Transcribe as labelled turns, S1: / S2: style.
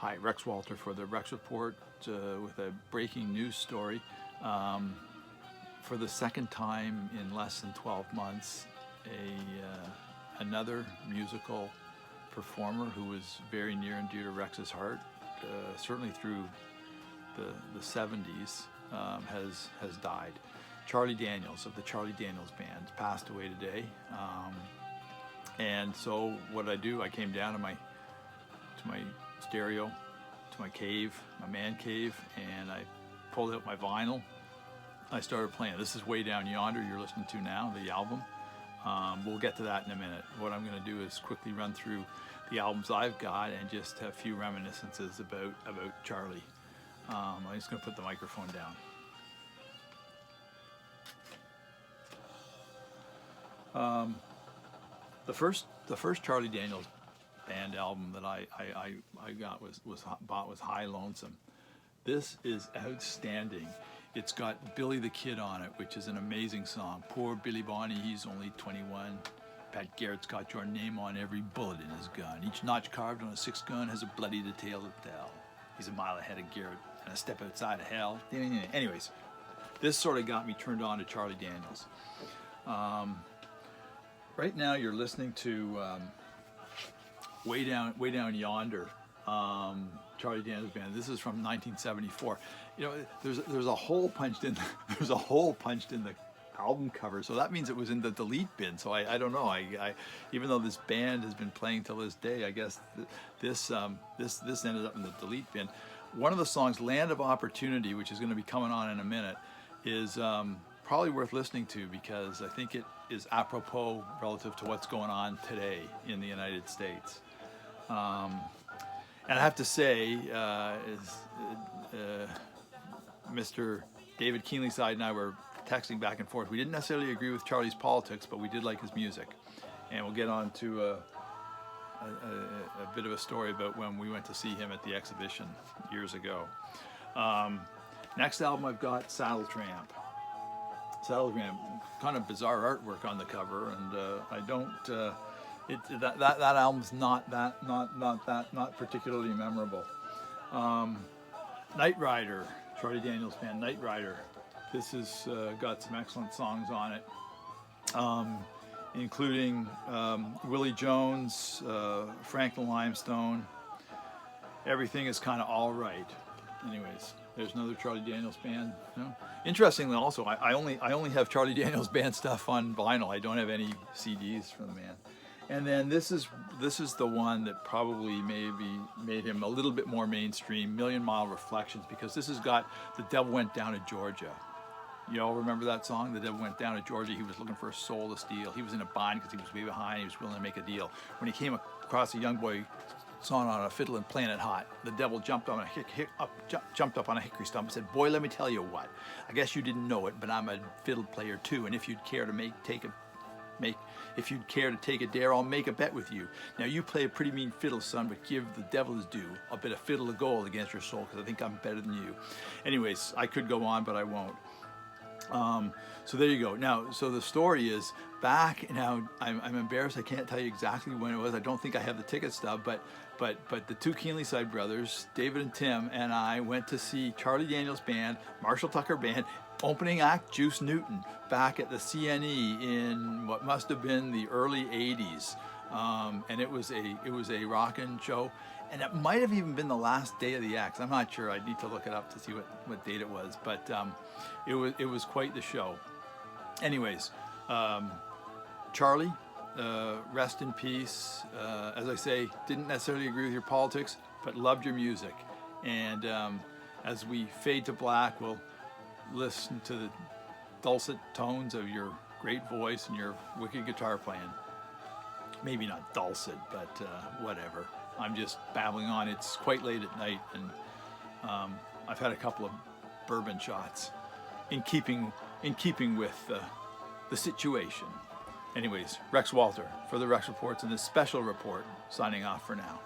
S1: Hi, Rex Walter for the Rex Report with a breaking news story. For the second time in less than 12 months, another musical performer who was very near and dear to Rex's heart, certainly through the 70s, has died. Charlie Daniels of the Charlie Daniels Band passed away today. And so what I do, I came down to my stereo, to my cave, my man cave, and I pulled out my vinyl. I started playing. This is Way Down Yonder you're listening to now, the album. We'll get to that in a minute. What I'm going to do is quickly run through the albums I've got and just have a few reminiscences about Charlie. I'm just going to put the microphone down. The first Charlie Daniels Band album that I bought was High Lonesome. This is outstanding. It's got Billy the Kid on it, which is an amazing song. Poor Billy Bonnie, he's only 21. Pat Garrett's got your name on every bullet in his gun. Each notch carved on a 6-gun has a bloody detail to tell. He's a mile ahead of Garrett and a step outside of hell. Anyways, this sort of got me turned on to Charlie Daniels. Right now you're listening to Way Down Yonder, Charlie Daniels Band. This is from 1974. You know, there's a hole punched in the album cover, so that means it was in the delete bin. So I don't know. I even though this band has been playing till this day, I guess this ended up in the delete bin. One of the songs, Land of Opportunity, which is going to be coming on in a minute, is probably worth listening to because I think it is apropos relative to what's going on today in the United States. And I have to say, Mr. David Keenlyside and I were texting back and forth. We didn't necessarily agree with Charlie's politics, but we did like his music. And we'll get on to a bit of a story about when we went to see him at the exhibition years ago. Next album I've got, Saddle Tramp. Saddle Tramp, kind of bizarre artwork on the cover, and I don't. That album's not particularly memorable. Night Rider, Charlie Daniels Band, Night Rider. This has got some excellent songs on it, including Willie Jones, Franklin Limestone. Everything is kind of all right. Anyways, there's another Charlie Daniels Band. No? Interestingly, also, I only have Charlie Daniels Band stuff on vinyl. I don't have any CDs from the man. And then this is the one that probably maybe made him a little bit more mainstream, Million Mile Reflections, because this has got The Devil Went Down to Georgia. You all remember that song? The Devil Went Down to Georgia. He was looking for a soul to steal. He was in a bind because he was way behind. He was willing to make a deal. When he came across a young boy sawing on a fiddle and playing it hot, the devil jumped up on a hickory stump and said, "Boy, let me tell you what. I guess you didn't know it, but I'm a fiddle player too. And if you'd care to take a dare, I'll make a bet with you. Now you play a pretty mean fiddle, son, but give the devil his due. I'll bet a fiddle of gold against your soul because I think I'm better than you." Anyways, I could go on, but I won't. So there you go. Now, so the story is back. Now, I'm embarrassed. I can't tell you exactly when it was. I don't think I have the ticket stub, but the two Keenlyside brothers, David and Tim, and I went to see Charlie Daniels Band, Marshall Tucker Band, opening act Juice Newton, back at the CNE in what must have been the early '80s, and it was a rockin' show, and it might have even been the last day of the acts. I'm not sure. I'd need to look it up to see what date it was, but it was quite the show. Anyways, Charlie, rest in peace. As I say, didn't necessarily agree with your politics, but loved your music. And as we fade to black, we'll listen to the dulcet tones of your great voice and your wicked guitar playing. Maybe not dulcet, but whatever. I'm just babbling on. It's quite late at night, and I've had a couple of bourbon shots in keeping with the situation. Anyways, Rex Walter for the Rex Reports and this special report, signing off for now.